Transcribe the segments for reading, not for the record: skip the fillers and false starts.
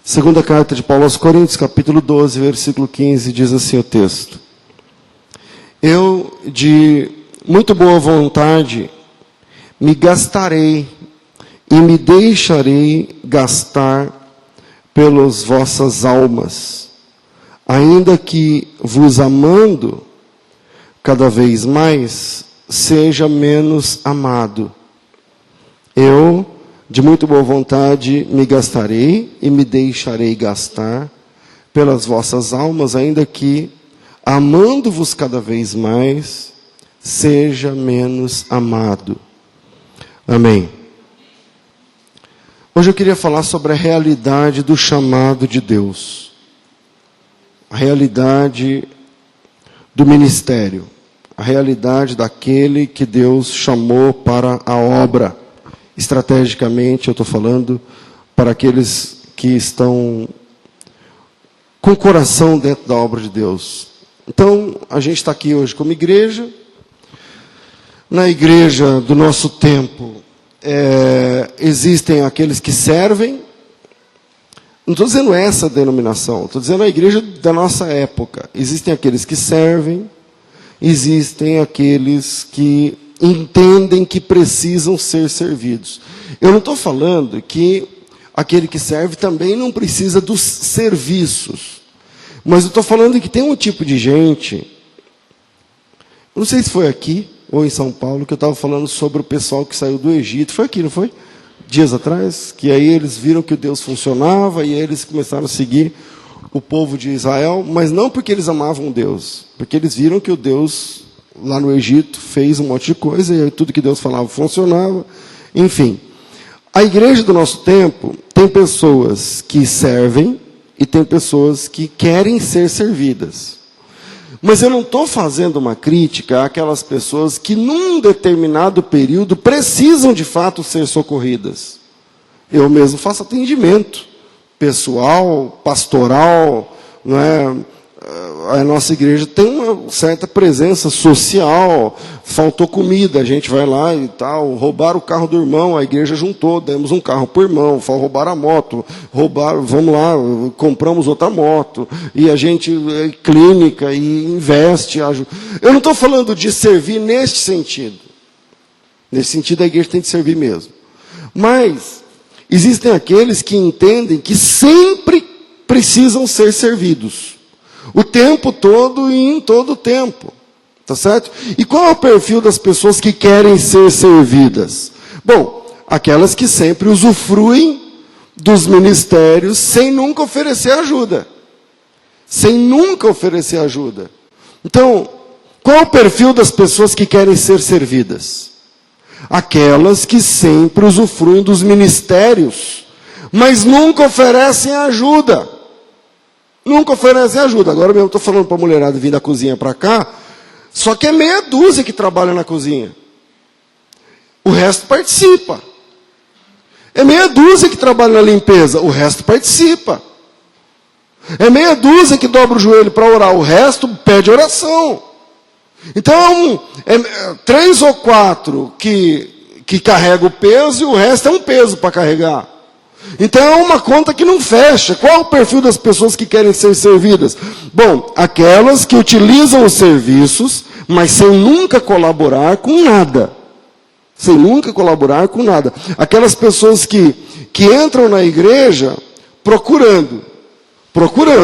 Segunda carta de Paulo aos Coríntios, capítulo 12, versículo 15, diz assim o texto: Eu, de muito boa vontade, me gastarei e me deixarei gastar pelas vossas almas, ainda que vos amando cada vez mais, seja menos amado. Eu, de muito boa vontade, me gastarei e me deixarei gastar pelas vossas almas, ainda que, amando-vos cada vez mais, seja menos amado. Amém. Hoje eu queria falar sobre a realidade do chamado de Deus. A realidade do ministério. A realidade daquele que Deus chamou para a obra. Estrategicamente, eu estou falando para aqueles que estão com o coração dentro da obra de Deus. Então, a gente está aqui hoje como igreja. Na igreja do nosso tempo, existem aqueles que servem. Não estou dizendo essa denominação, estou dizendo a igreja da nossa época. Existem aqueles que servem, existem aqueles que entendem que precisam ser servidos. Eu não estou falando que aquele que serve também não precisa dos serviços. Mas eu estou falando que tem um tipo de gente, eu não sei se foi aqui ou em São Paulo, que eu estava falando sobre o pessoal que saiu do Egito. Foi aqui, não foi? Dias atrás, que aí eles viram que o Deus funcionava e aí eles começaram a seguir o povo de Israel, mas não porque eles amavam Deus, porque eles viram que o Deus lá no Egito fez um monte de coisa e tudo que Deus falava funcionava. Enfim, a igreja do nosso tempo tem pessoas que servem e tem pessoas que querem ser servidas. Mas eu não estou fazendo uma crítica àquelas pessoas que num determinado período precisam de fato ser socorridas. Eu mesmo faço atendimento pessoal, pastoral, não é? A nossa igreja tem uma certa presença social, faltou comida, a gente vai lá e tal, roubaram o carro do irmão, a igreja juntou, demos um carro para o irmão, roubaram a moto, vamos lá, compramos outra moto, e a gente clínica e investe. Eu não estou falando de servir neste sentido. Nesse sentido a igreja tem de servir mesmo. Mas existem aqueles que entendem que sempre precisam ser servidos. O tempo todo e em todo o tempo. Tá certo? E qual é o perfil das pessoas que querem ser servidas? Bom, aquelas que sempre usufruem dos ministérios sem nunca oferecer ajuda. Sem nunca oferecer ajuda. Então, qual é o perfil das pessoas que querem ser servidas? Aquelas que sempre usufruem dos ministérios, mas nunca oferecem ajuda. Nunca oferecem ajuda. Agora mesmo estou falando para a mulherada vir da cozinha para cá, só que é meia dúzia que trabalha na cozinha. O resto participa. É meia dúzia que trabalha na limpeza, o resto participa. É meia dúzia que dobra o joelho para orar, o resto pede oração. Então, 3 ou 4 que carrega o peso e o resto é um peso para carregar. Então é uma conta que não fecha. Qual é o perfil das pessoas que querem ser servidas? Bom, aquelas que utilizam os serviços, mas sem nunca colaborar com nada. Sem nunca colaborar com nada. Aquelas pessoas que entram na igreja procurando.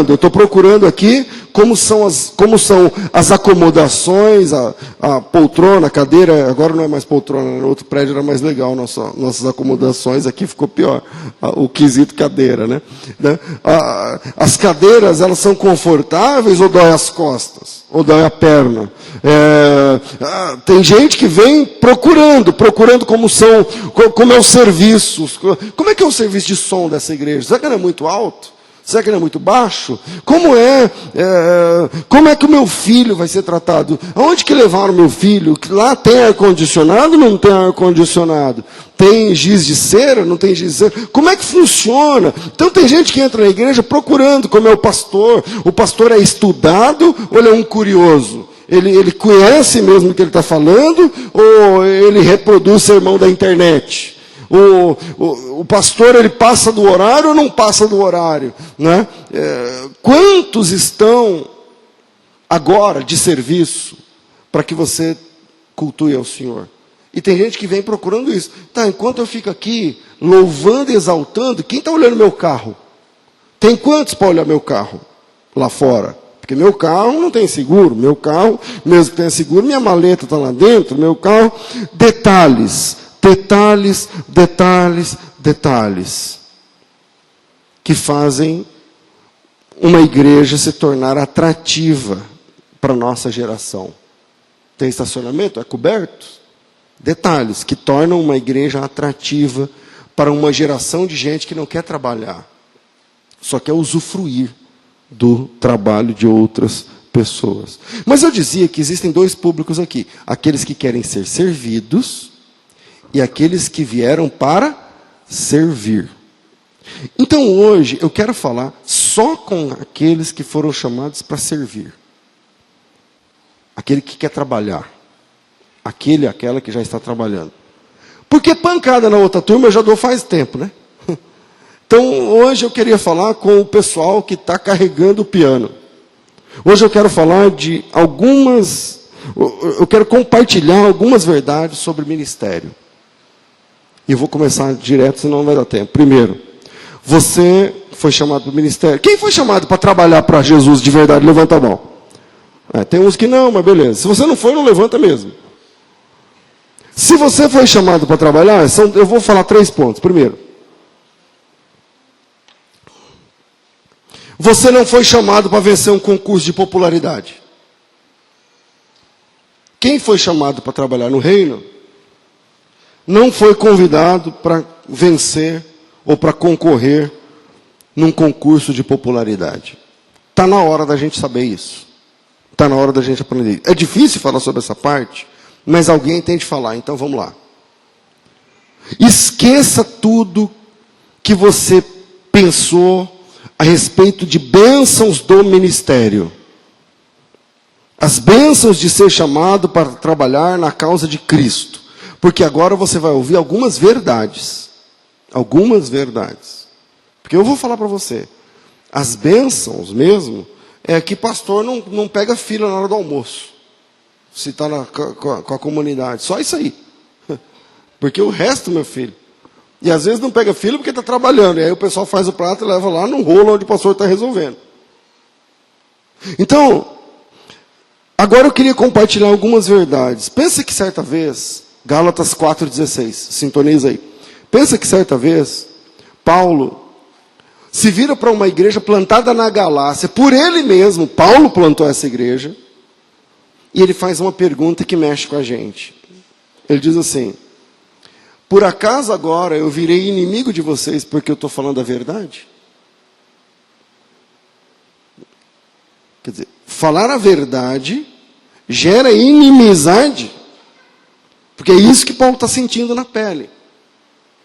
Eu estou procurando aqui como são as acomodações, a poltrona, a cadeira. Agora não é mais poltrona, no outro prédio era mais legal, nossas acomodações, aqui ficou pior, o quesito cadeira, né? As cadeiras, elas são confortáveis ou dói as costas? Ou dói a perna? Tem gente que vem procurando como é o serviço. Como é que é o serviço de som dessa igreja? Será que ele é muito alto? Será que ele é muito baixo? Como é que o meu filho vai ser tratado? Aonde que levaram o meu filho? Lá tem ar-condicionado ou não tem ar-condicionado? Tem giz de cera? Não tem giz de cera? Como é que funciona? Então tem gente que entra na igreja procurando como é o pastor. O pastor é estudado ou ele é um curioso? Ele conhece mesmo o que ele está falando ou ele reproduz sermão da internet? o pastor ele passa do horário ou não passa do horário, né? Quantos estão agora de serviço para que você cultue ao Senhor? E tem gente que vem procurando isso. Tá, enquanto eu fico aqui louvando e exaltando, quem está olhando meu carro? Tem quantos para olhar meu carro lá fora? Porque meu carro não tem seguro. Meu carro, mesmo que tenha seguro, minha maleta está lá dentro. Meu carro, detalhes, detalhes, detalhes, detalhes, que fazem uma igreja se tornar atrativa para a nossa geração. Tem estacionamento? É coberto? Detalhes que tornam uma igreja atrativa para uma geração de gente que não quer trabalhar, só quer usufruir do trabalho de outras pessoas. Mas eu dizia que existem dois públicos aqui: aqueles que querem ser servidos e aqueles que vieram para servir. Então hoje eu quero falar só com aqueles que foram chamados para servir. Aquele que quer trabalhar. Aquela que já está trabalhando. Porque pancada na outra turma eu já dou faz tempo, né? Então hoje eu queria falar com o pessoal que está carregando o piano. Hoje eu quero falar de eu quero compartilhar algumas verdades sobre ministério. E eu vou começar direto, senão não vai dar tempo. Primeiro, você foi chamado para o ministério. Quem foi chamado para trabalhar para Jesus de verdade? Levanta a mão. Tem uns que não, mas beleza. Se você não foi, não levanta mesmo. Se você foi chamado para trabalhar, eu vou falar 3 pontos. Primeiro, você não foi chamado para vencer um concurso de popularidade. Quem foi chamado para trabalhar no reino não foi convidado para vencer ou para concorrer num concurso de popularidade. Está na hora da gente saber isso. Está na hora da gente aprender. É difícil falar sobre essa parte, mas alguém tem de falar, então vamos lá. Esqueça tudo que você pensou a respeito de bênçãos do ministério. As bênçãos de ser chamado para trabalhar na causa de Cristo. Porque agora você vai ouvir algumas verdades. Algumas verdades. Porque eu vou falar para você. As bênçãos mesmo, é que pastor não pega fila na hora do almoço. Se está com a comunidade. Só isso aí. Porque o resto, meu filho. E às vezes não pega fila porque está trabalhando. E aí o pessoal faz o prato e leva lá no rolo onde o pastor está resolvendo. Então, agora eu queria compartilhar algumas verdades. Pensa que certa vez, Gálatas 4,16, sintoniza aí. Pensa que certa vez, Paulo se vira para uma igreja plantada na Galácia. Por ele mesmo, Paulo plantou essa igreja. E ele faz uma pergunta que mexe com a gente. Ele diz assim: por acaso agora eu virei inimigo de vocês porque eu estou falando a verdade? Quer dizer, falar a verdade gera inimizade. Porque é isso que Paulo está sentindo na pele.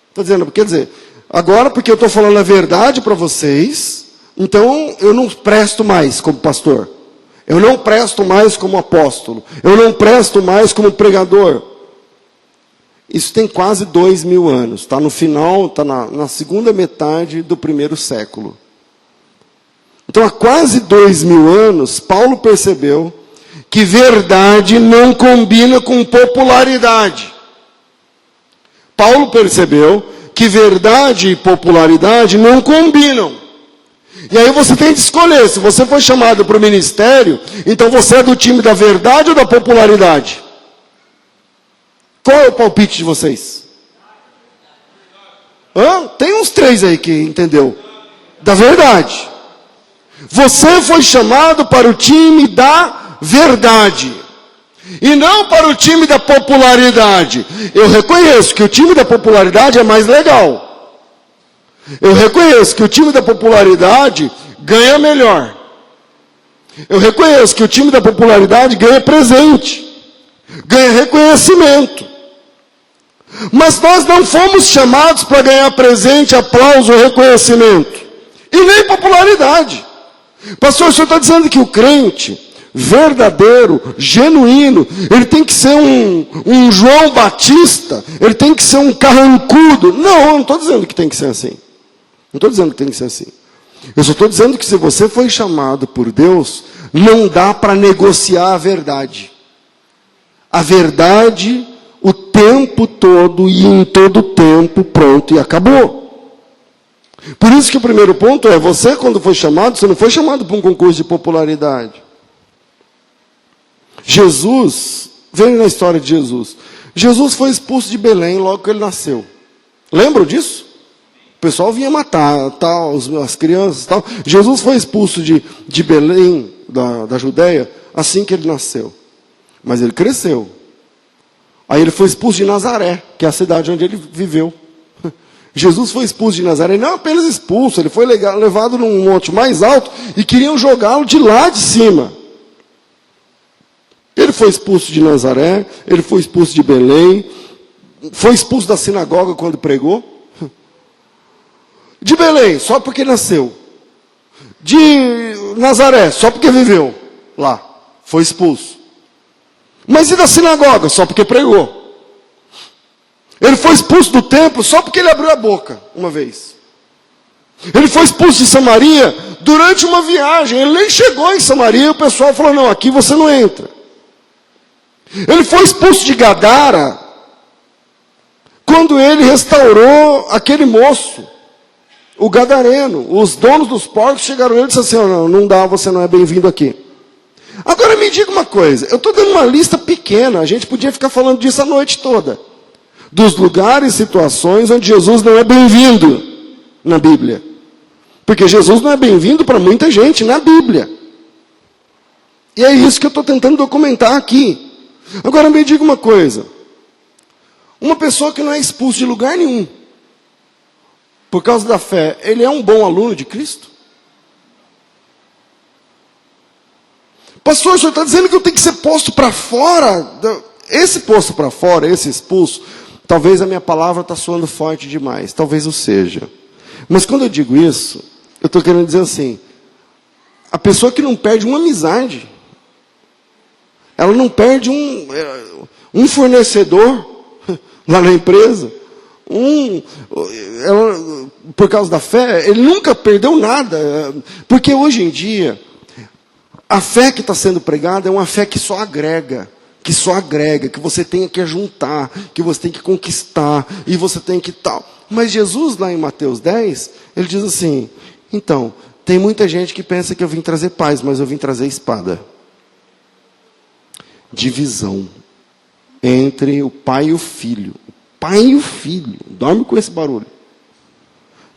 Está dizendo, quer dizer, agora porque eu estou falando a verdade para vocês, então eu não presto mais como pastor. Eu não presto mais como apóstolo. Eu não presto mais como pregador. Isso tem quase 2000 anos. Está no final, está na segunda metade do 1º século. Então, há quase 2000 anos, Paulo percebeu que verdade não combina com popularidade. Paulo percebeu que verdade e popularidade não combinam. E aí você tem que escolher, se você foi chamado para o ministério, então você é do time da verdade ou da popularidade? Qual é o palpite de vocês? Tem uns 3 aí que entendeu. Da verdade. Você foi chamado para o time da verdade. E não para o time da popularidade. Eu reconheço que o time da popularidade é mais legal. Eu reconheço que o time da popularidade ganha melhor. Eu reconheço que o time da popularidade ganha presente. Ganha reconhecimento. Mas nós não fomos chamados para ganhar presente, aplauso, reconhecimento. E nem popularidade. Pastor, o senhor está dizendo que o crente, verdadeiro, genuíno. Ele tem que ser um João Batista, ele tem que ser um carrancudo. Não, eu não estou dizendo que tem que ser assim. Não estou dizendo que tem que ser assim. Eu só estou dizendo que se você foi chamado por Deus, não dá para negociar a verdade. A verdade, o tempo todo e em todo tempo, pronto e acabou. Por isso que o primeiro ponto é, você quando foi chamado, você não foi chamado para um concurso de popularidade. Jesus, veja na história de Jesus. Jesus foi expulso de Belém logo que ele nasceu. Lembram disso? O pessoal vinha matar, tal, as crianças, tal. Jesus foi expulso de Belém, da Judéia, assim que ele nasceu. Mas ele cresceu. Aí ele foi expulso de Nazaré, que é a cidade onde ele viveu. Jesus foi expulso de Nazaré, não apenas expulso, ele foi levado num monte mais alto e queriam jogá-lo de lá de cima. Ele foi expulso de Nazaré, ele foi expulso de Belém, foi expulso da sinagoga quando pregou. De Belém, só porque nasceu. De Nazaré, só porque viveu lá. Foi expulso. Mas e da sinagoga? Só porque pregou. Ele foi expulso do templo só porque ele abriu a boca uma vez. Ele foi expulso de Samaria durante uma viagem. Ele nem chegou em Samaria e o pessoal falou, não, aqui você não entra. Ele foi expulso de Gadara quando ele restaurou aquele moço, o gadareno. Os donos dos porcos chegaram nele e disseram assim, oh, não dá, você não é bem-vindo aqui. Agora me diga uma coisa, eu estou dando uma lista pequena, a gente podia ficar falando disso a noite toda. Dos lugares e situações onde Jesus não é bem-vindo na Bíblia. Porque Jesus não é bem-vindo para muita gente na Bíblia. E é isso que eu estou tentando documentar aqui. Agora me diga uma coisa. Uma pessoa que não é expulsa de lugar nenhum, por causa da fé, ele é um bom aluno de Cristo? Pastor, o senhor está dizendo que eu tenho que ser posto para fora? Esse posto para fora, esse expulso, talvez a minha palavra está soando forte demais, talvez o seja. Mas quando eu digo isso, eu estou querendo dizer assim, a pessoa que não perde uma amizade, ela não perde um fornecedor lá na empresa, por causa da fé, ele nunca perdeu nada, porque hoje em dia, a fé que está sendo pregada é uma fé que só agrega, que você tem que ajuntar, que você tem que conquistar, e você tem que tal. Mas Jesus, lá em Mateus 10, ele diz assim, então, tem muita gente que pensa que eu vim trazer paz, mas eu vim trazer espada. Divisão entre o pai e o filho. O pai e o filho. Dorme com esse barulho.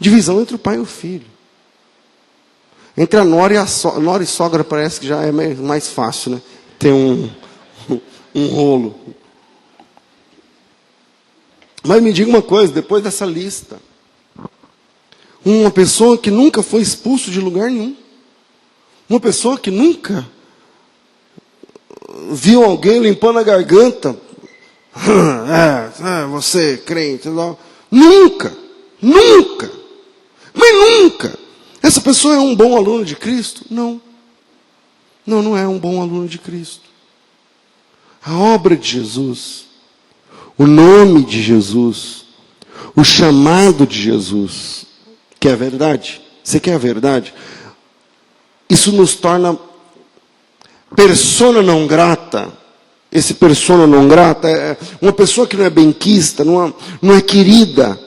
Divisão entre o pai e o filho. Entre a nora e a sogra. Nora e sogra parece que já é mais fácil, né? Tem um rolo. Mas me diga uma coisa, depois dessa lista. Uma pessoa que nunca foi expulso de lugar nenhum. Uma pessoa que nunca viu alguém limpando a garganta. Você, crente. Não. Nunca. Mas nunca. Essa pessoa é um bom aluno de Cristo? Não. Não é um bom aluno de Cristo. A obra de Jesus, o nome de Jesus, o chamado de Jesus, quer a verdade? Você quer a verdade? Isso nos torna persona não grata. Esse persona não grata é uma pessoa que não é benquista, não é querida,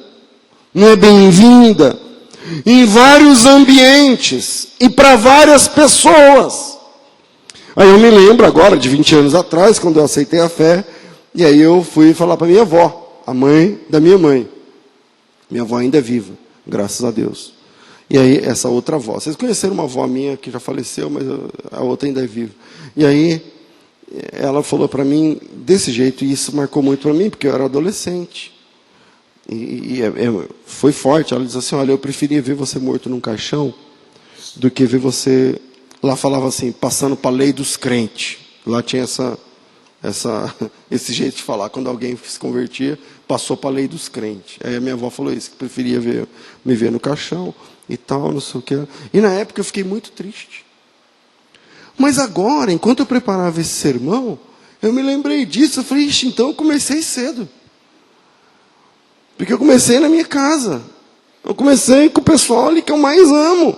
não é bem-vinda, em vários ambientes e para várias pessoas. Aí eu me lembro agora, de 20 anos atrás, quando eu aceitei a fé, e aí eu fui falar para minha avó, a mãe da minha mãe. Minha avó ainda é viva, graças a Deus. E aí, essa outra avó. Vocês conheceram uma avó minha que já faleceu, mas a outra ainda é viva. E aí, ela falou para mim desse jeito, e isso marcou muito para mim, porque eu era adolescente. Foi forte. Ela disse assim, olha, eu preferia ver você morto num caixão do que ver você... Lá falava assim, passando para a lei dos crentes. Lá tinha esse jeito de falar. Quando alguém se convertia, passou para a lei dos crentes. Aí a minha avó falou isso, que preferia me ver no caixão e tal, não sei o que. E na época eu fiquei muito triste. Mas agora, enquanto eu preparava esse sermão, eu me lembrei disso. Eu falei, ixi, então eu comecei cedo. Porque eu comecei na minha casa. Eu comecei com o pessoal ali que eu mais amo.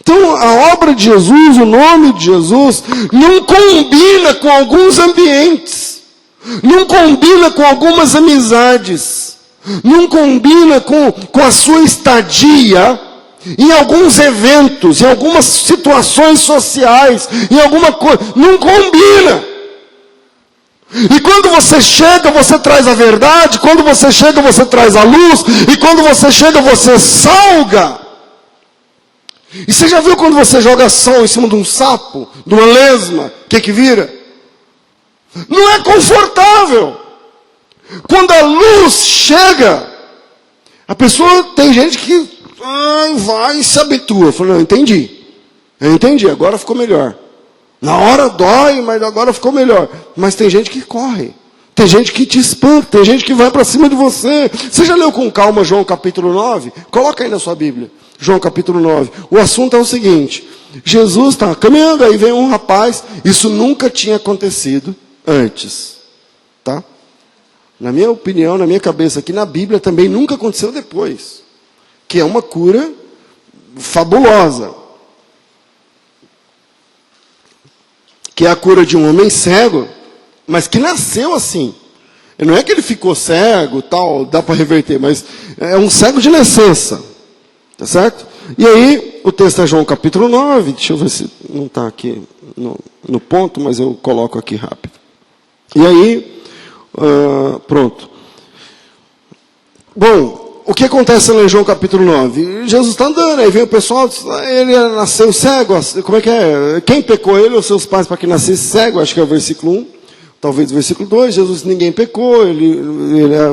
Então, a obra de Jesus, o nome de Jesus, não combina com alguns ambientes. Não combina com algumas amizades. Não combina com a sua estadia em alguns eventos, em algumas situações sociais, em alguma coisa. Não combina. E quando você chega, você traz a verdade. Quando você chega, você traz a luz. E quando você chega, você salga. E você já viu quando você joga sal em cima de um sapo, de uma lesma, o que vira? Não é confortável. Quando a luz chega, a pessoa, tem gente que vai e se habitua. Eu falo, não, eu entendi, agora ficou melhor. Na hora dói, mas agora ficou melhor. Mas tem gente que corre. Tem gente que te espanta, tem gente que vai para cima de você. Você já leu com calma João capítulo 9? Coloca aí na sua Bíblia. João capítulo 9. O assunto é o seguinte. Jesus está caminhando, aí vem um rapaz. Isso nunca tinha acontecido antes. Tá? Na minha opinião, na minha cabeça aqui, na Bíblia também nunca aconteceu depois. Que é uma cura fabulosa. Que é a cura de um homem cego, mas que nasceu assim. Não é que ele ficou cego, tal, dá para reverter, mas é um cego de nascença. Tá certo? E aí, o texto é João capítulo 9, deixa eu ver se não está aqui no ponto, mas eu coloco aqui rápido. E aí, pronto. Bom, o que acontece lá em João capítulo 9? Jesus está andando, aí vem o pessoal, ele nasceu cego, como é que é? Quem pecou, ele ou seus pais para que nascesse cego? Acho que é o versículo 1. Talvez o versículo 2, Jesus, ninguém pecou, ele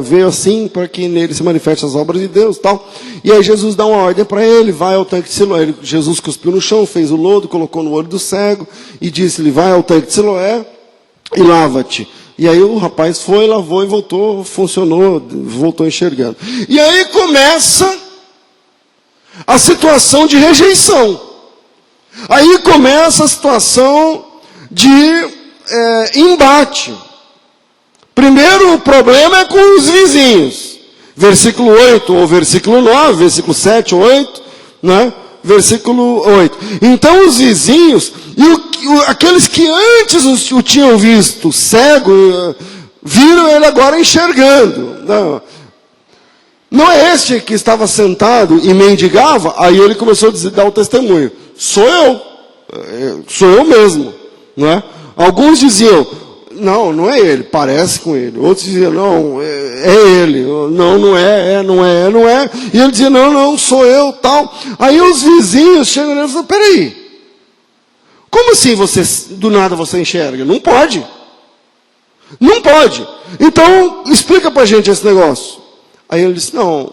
veio assim para que nele se manifestem as obras de Deus, tal. E aí Jesus dá uma ordem para ele, vai ao tanque de Siloé. Jesus cuspiu no chão, fez o lodo, colocou no olho do cego e disse-lhe, vai ao tanque de Siloé e lava-te. E aí o rapaz foi, lavou e voltou, funcionou, voltou enxergando. E aí começa a situação de rejeição. Aí começa a situação de embate. Primeiro o problema é com os vizinhos. Versículo 8 ou versículo 9, versículo 7 ou 8, né? Versículo 8. Então os vizinhos, e aqueles que antes o tinham visto cego, viram ele agora enxergando. Não é este que estava sentado e mendigava? Aí ele começou a dar o testemunho. Sou eu mesmo, não é? Alguns diziam, não é ele, parece com ele. Outros diziam, não, é ele. Não é. E ele dizia, não, sou eu, tal. Aí os vizinhos chegam nele e falam, peraí, como assim do nada você enxerga? Não pode. Não pode. Então, explica pra gente esse negócio. Aí ele disse, não,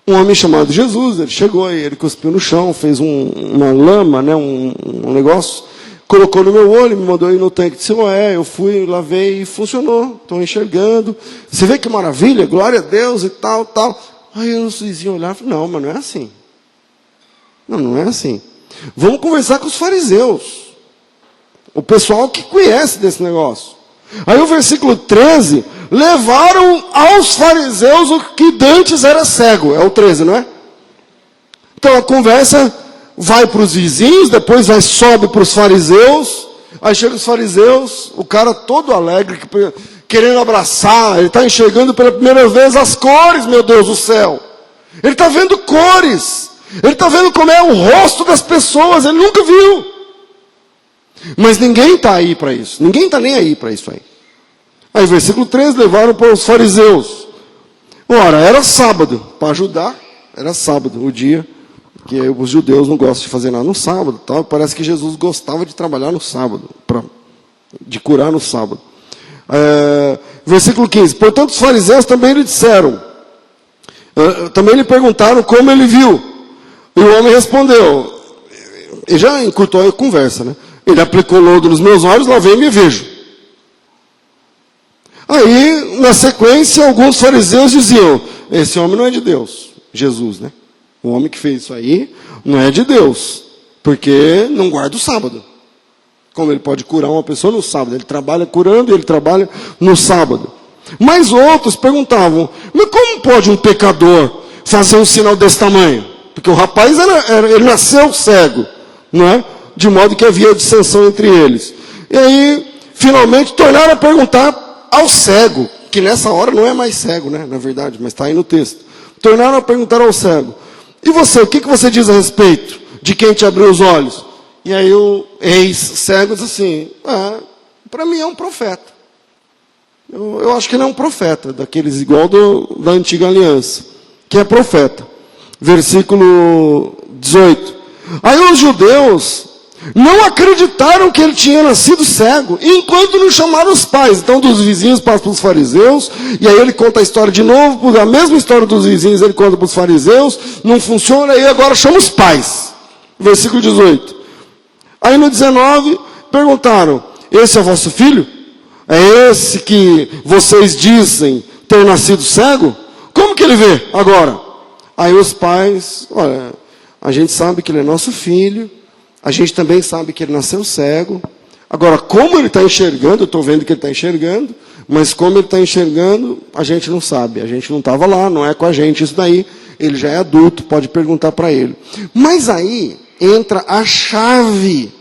um homem chamado Jesus, ele chegou e ele cuspiu no chão, fez uma lama, né, um negócio, colocou no meu olho, me mandou ir no tanque de Siloé, eu fui, lavei e funcionou, estou enxergando. Você vê que maravilha, glória a Deus e tal. Aí os vizinhos olharam e falaram, não, mas não é assim. Não é assim. Vamos conversar com os fariseus. O pessoal que conhece desse negócio. Aí o versículo 13, levaram aos fariseus o que dantes era cego. É o 13, não é? Então a conversa vai para os vizinhos, depois sobe para os fariseus. Aí chega os fariseus, o cara todo alegre, querendo abraçar. Ele está enxergando pela primeira vez as cores, meu Deus do céu. Ele está vendo cores. Ele está vendo como é o rosto das pessoas. Ele nunca viu. Mas ninguém está aí para isso. Ninguém está nem aí para isso aí. Aí versículo 13, levaram para os fariseus. Ora, era sábado. Para ajudar, era sábado, o dia que os judeus não gostam de fazer nada no sábado. Tal. Parece que Jesus gostava de trabalhar no sábado. De curar no sábado. Versículo 15. Portanto, os fariseus também lhe disseram. Também lhe perguntaram como ele viu. E o homem respondeu. Ele já encurtou a conversa, né? Ele aplicou lodo nos meus olhos, lavei e me vejo. Aí, na sequência, alguns fariseus diziam, esse homem não é de Deus. Jesus, né? O homem que fez isso aí não é de Deus. Porque não guarda o sábado. Como ele pode curar uma pessoa no sábado? Ele trabalha curando e ele trabalha no sábado. Mas outros perguntavam, mas como pode um pecador fazer um sinal desse tamanho? Porque o rapaz ele nasceu cego, não é? De modo que havia dissensão entre eles. E aí, finalmente, tornaram a perguntar ao cego, que nessa hora não é mais cego, né? Na verdade, mas está aí no texto. Tornaram a perguntar ao cego, e você, o que você diz a respeito de quem te abriu os olhos? E aí o ex-cego diz assim, para mim é um profeta. Eu acho que ele é um profeta, daqueles igual da antiga aliança, que é profeta. Versículo 18. Aí os judeus não acreditaram que ele tinha nascido cego, enquanto não chamaram os pais. Então dos vizinhos passa para os fariseus, e aí ele conta a história de novo, a mesma história dos vizinhos ele conta para os fariseus, não funciona, e agora chama os pais. Versículo 18. Aí no 19, perguntaram, esse é vosso filho? É esse que vocês dizem ter nascido cego? Como que ele vê agora? Aí os pais, olha, a gente sabe que ele é nosso filho, a gente também sabe que ele nasceu cego. Agora, como ele está enxergando, eu estou vendo que ele está enxergando, mas como ele está enxergando, a gente não sabe. A gente não estava lá, não é com a gente isso daí. Ele já é adulto, pode perguntar para ele. Mas aí entra a chave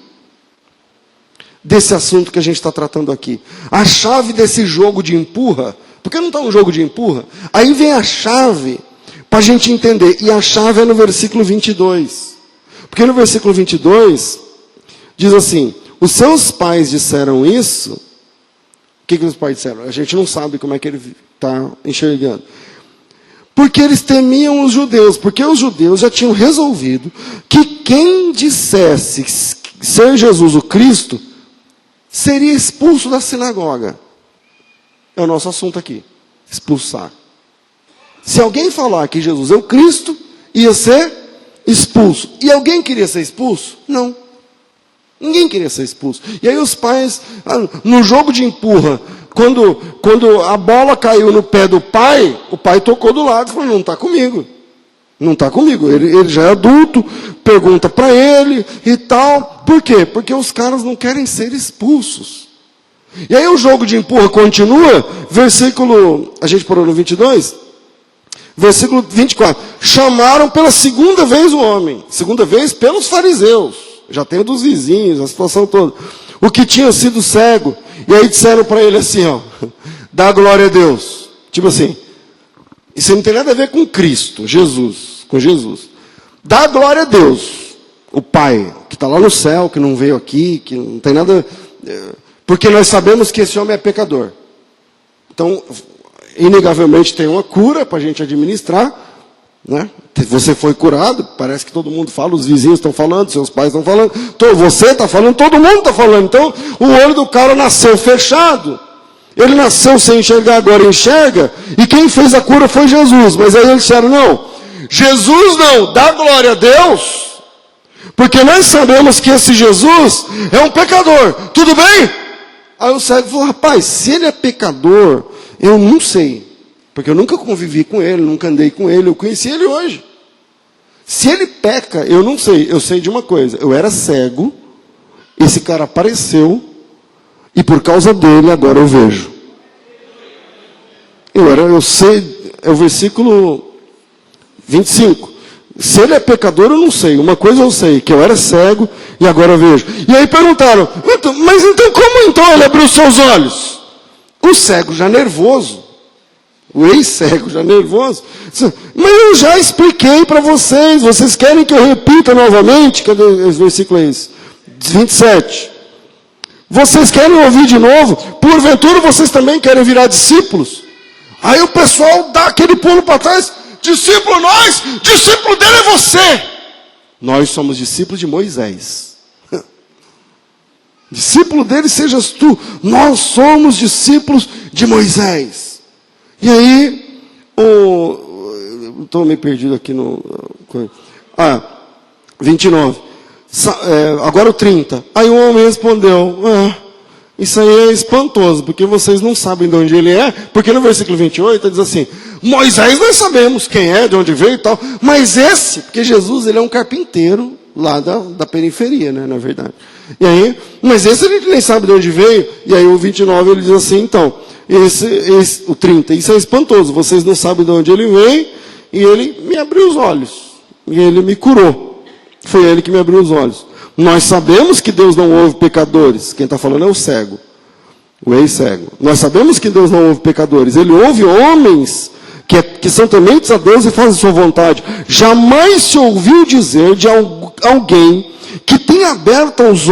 desse assunto que a gente está tratando aqui. A chave desse jogo de empurra. Porque não está um jogo de empurra? Aí vem a chave para a gente entender. E a chave é no versículo 22. Porque no versículo 22, diz assim, os seus pais disseram isso. O que os pais disseram? A gente não sabe como é que ele está enxergando. Porque eles temiam os judeus. Porque os judeus já tinham resolvido que quem dissesse ser Jesus o Cristo, seria expulso da sinagoga. É o nosso assunto aqui. Expulsar. Se alguém falar que Jesus é o Cristo, ia ser expulso. E alguém queria ser expulso? Não. Ninguém queria ser expulso. E aí os pais, no jogo de empurra, quando a bola caiu no pé do pai, o pai tocou do lado e falou, não está comigo. Não está comigo. Ele já é adulto, pergunta para ele e tal. Por quê? Porque os caras não querem ser expulsos. E aí o jogo de empurra continua, versículo, a gente parou no 22, versículo 24. Chamaram pela segunda vez o homem, segunda vez pelos fariseus, já tem o dos vizinhos, a situação toda, o que tinha sido cego, e aí disseram para ele assim, ó, dá glória a Deus, tipo assim, isso não tem nada a ver com Cristo, com Jesus, dá glória a Deus, o Pai, que está lá no céu, que não veio aqui, que não tem nada, porque nós sabemos que esse homem é pecador, então, inegavelmente tem uma cura para a gente administrar, né? Você foi curado, parece que todo mundo fala, os vizinhos estão falando, seus pais estão falando, você está falando, todo mundo está falando. Então, o olho do cara nasceu fechado, ele nasceu sem enxergar, agora enxerga, e quem fez a cura foi Jesus. Mas aí eles disseram, não, Jesus não, dá glória a Deus, porque nós sabemos que esse Jesus é um pecador, tudo bem? Aí o cego falou, rapaz, se ele é pecador, eu não sei, porque eu nunca convivi com ele, nunca andei com ele, eu conheci ele hoje. Se ele peca, eu não sei, eu sei de uma coisa, eu era cego, esse cara apareceu, e por causa dele agora eu vejo. Eu sei, é o versículo 25. Se ele é pecador, eu não sei, uma coisa eu sei, que eu era cego, e agora eu vejo. E aí perguntaram, mas então como então ele abriu seus olhos? O cego já nervoso, o ex-cego já nervoso, mas eu já expliquei para vocês, vocês querem que eu repita novamente? Cadê esse versículo aí? 27. Vocês querem ouvir de novo? Porventura vocês também querem virar discípulos? Aí o pessoal dá aquele pulo para trás, discípulo nós, discípulo dele é você. Nós somos discípulos de Moisés. Discípulo dele sejas tu. Nós somos discípulos de Moisés. E aí, estou meio perdido aqui no... 29. Agora o 30. Aí o homem respondeu, isso aí é espantoso, porque vocês não sabem de onde ele é, porque no versículo 28 diz assim, Moisés nós sabemos quem é, de onde veio e tal, mas esse, porque Jesus ele é um carpinteiro, lá da periferia, né, na verdade. E aí, mas esse a gente nem sabe de onde veio, e aí o 29 ele diz assim, então, o 30, isso é espantoso, vocês não sabem de onde ele veio, e ele me abriu os olhos, e ele me curou. Foi ele que me abriu os olhos. Nós sabemos que Deus não ouve pecadores, quem está falando é o cego, o ex-cego. Nós sabemos que Deus não ouve pecadores, ele ouve homens que são tementes a Deus e fazem sua vontade. Jamais se ouviu dizer de alguém que tenha aberto os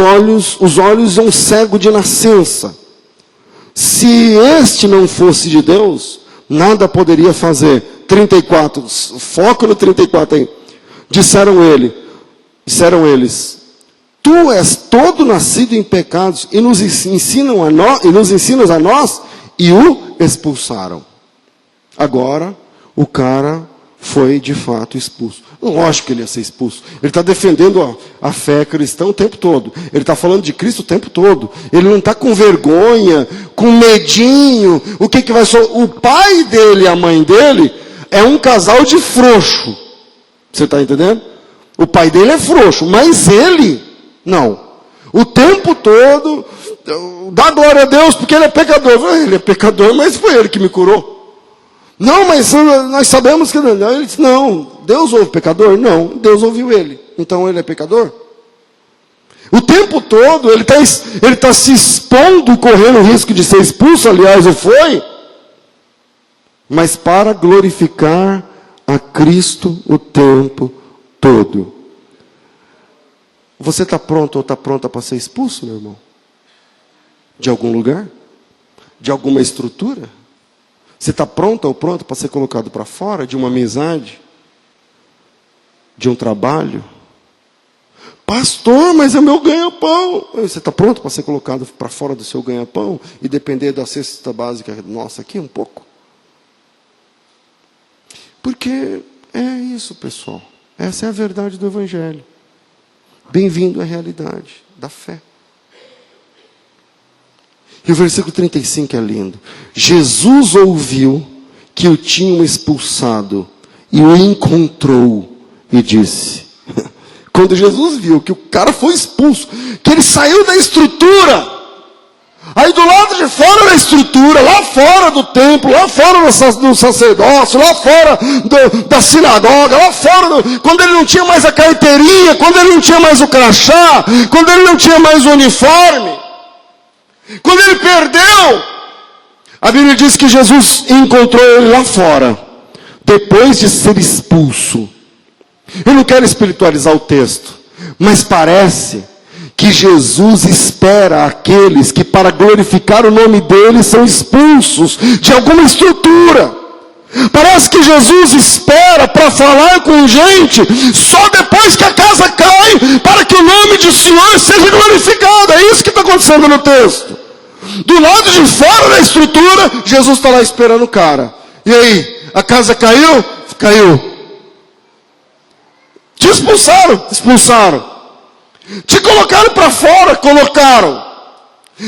olhos de um cego de nascença. Se este não fosse de Deus, nada poderia fazer. 34, foco no 34 aí. Disseram eles, tu és todo nascido em pecados e nos ensinas a nós, e o expulsaram. Agora, o cara foi de fato expulso. Lógico que ele ia ser expulso. Ele está defendendo a fé cristã o tempo todo. Ele está falando de Cristo o tempo todo. Ele não está com vergonha, com medinho. O que vai ser? O pai dele e a mãe dele é um casal de frouxo. Você está entendendo? O pai dele é frouxo, mas ele, não. O tempo todo, dá glória a Deus, porque ele é pecador. Ele é pecador, mas foi ele que me curou. Não, mas nós sabemos que... Ele disse, não, Deus ouve pecador? Não, Deus ouviu ele. Então ele é pecador? O tempo todo ele tá se expondo, correndo o risco de ser expulso, aliás, o foi, mas para glorificar a Cristo o tempo todo. Você está pronto ou está pronta para ser expulso, meu irmão? De algum lugar? De alguma estrutura? Você está pronto ou pronto para ser colocado para fora de uma amizade? De um trabalho? Pastor, mas é meu ganha-pão. Você está pronto para ser colocado para fora do seu ganha-pão e depender da cesta básica nossa aqui um pouco? Porque é isso, pessoal. Essa é a verdade do Evangelho. Bem-vindo à realidade da fé. E o versículo 35 é lindo. Jesus ouviu que o tinham expulsado e o encontrou e disse... Quando Jesus viu que o cara foi expulso, que ele saiu da estrutura, aí do lado de fora da estrutura, lá fora do templo, lá fora do sacerdócio, lá fora da sinagoga, lá fora, quando ele não tinha mais a carteirinha, quando ele não tinha mais o crachá, quando ele não tinha mais o uniforme, quando ele perdeu, a Bíblia diz que Jesus encontrou ele lá fora, depois de ser expulso. Eu não quero espiritualizar o texto, mas parece que Jesus espera aqueles que para glorificar o nome dele são expulsos de alguma estrutura. Parece que Jesus espera para falar com gente só depois que a casa cai, para que o nome do Senhor seja glorificado. É isso que está acontecendo no texto. Do lado de fora da estrutura, Jesus está lá esperando o cara. E aí, a casa caiu? Caiu. Te expulsaram? Expulsaram. Te colocaram para fora? Colocaram.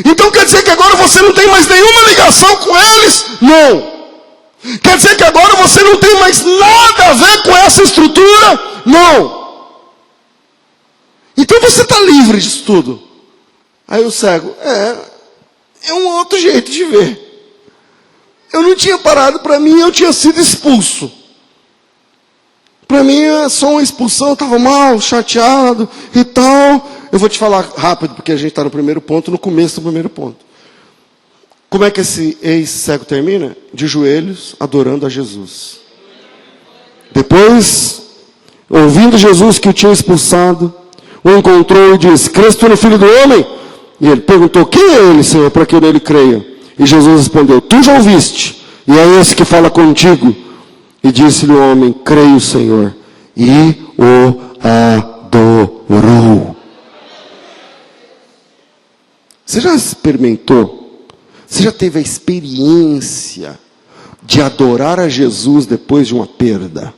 Então quer dizer que agora você não tem mais nenhuma ligação com eles? Não. Quer dizer que agora você não tem mais nada a ver com essa estrutura? Não. Então você está livre disso tudo. Aí o cego, é um outro jeito de ver. Eu não tinha parado, para mim eu tinha sido expulso. Para mim é só uma expulsão, eu estava mal, chateado e tal. Eu vou te falar rápido, porque a gente está no primeiro ponto, no começo do primeiro ponto. Como é que esse ex-cego termina? De joelhos, adorando a Jesus. Depois, ouvindo Jesus que o tinha expulsado, o encontrou e disse, crês tu no Filho do Homem? E ele perguntou, quem é ele, Senhor, para que nele creia? E Jesus respondeu, tu já ouviste, e é esse que fala contigo. E disse-lhe o homem, creio, Senhor, e o adorou. Você já experimentou? Você já teve a experiência de adorar a Jesus depois de uma perda?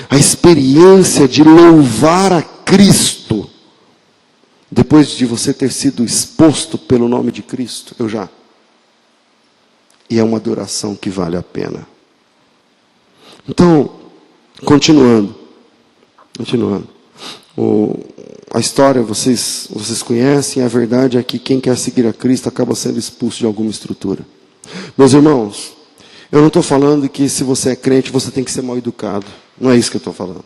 A experiência de louvar a Cristo depois de você ter sido exposto pelo nome de Cristo? Eu já. E é uma adoração que vale a pena. Então, continuando. A história vocês conhecem, a verdade é que quem quer seguir a Cristo acaba sendo expulso de alguma estrutura. Meus irmãos, eu não estou falando que se você é crente você tem que ser mal educado. Não é isso que eu estou falando.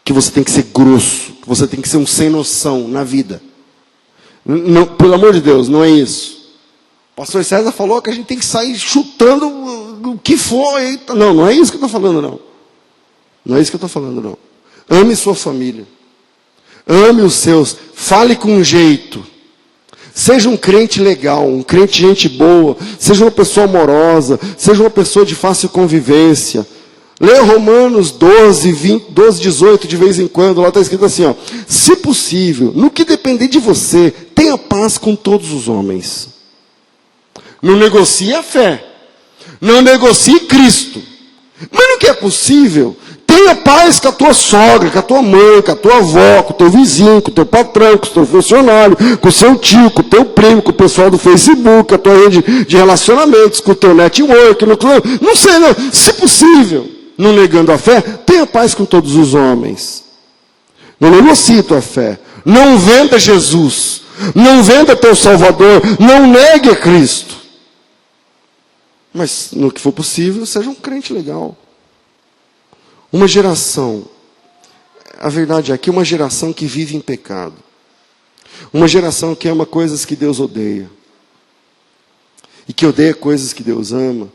Que você tem que ser grosso, que você tem que ser um sem noção na vida. Não, pelo amor de Deus, não é isso. O pastor César falou que a gente tem que sair chutando o que for. Não é isso que eu estou falando, não. Não é isso que eu estou falando, não. Ame sua família. Ame os seus. Fale com jeito. Seja um crente legal, um crente gente boa. Seja uma pessoa amorosa. Seja uma pessoa de fácil convivência. Leia Romanos 12, 18 de vez em quando. Lá está escrito assim, ó. Se possível, no que depender de você, tenha paz com todos os homens. Não negocie a fé. Não negocie Cristo. Mas no que é possível, tenha paz com a tua sogra, com a tua mãe, com a tua avó, com o teu vizinho, com o teu patrão, com o teu funcionário, com o seu tio, com o teu primo, com o pessoal do Facebook, com a tua rede de relacionamentos, com o teu network, não sei, não. Se possível, não negando a fé, tenha paz com todos os homens. Não negocie tua fé. Não venda Jesus. Não venda teu Salvador. Não negue a Cristo. Mas, no que for possível, seja um crente legal. Uma geração, a verdade é que uma geração que vive em pecado. Uma geração que ama coisas que Deus odeia. E que odeia coisas que Deus ama,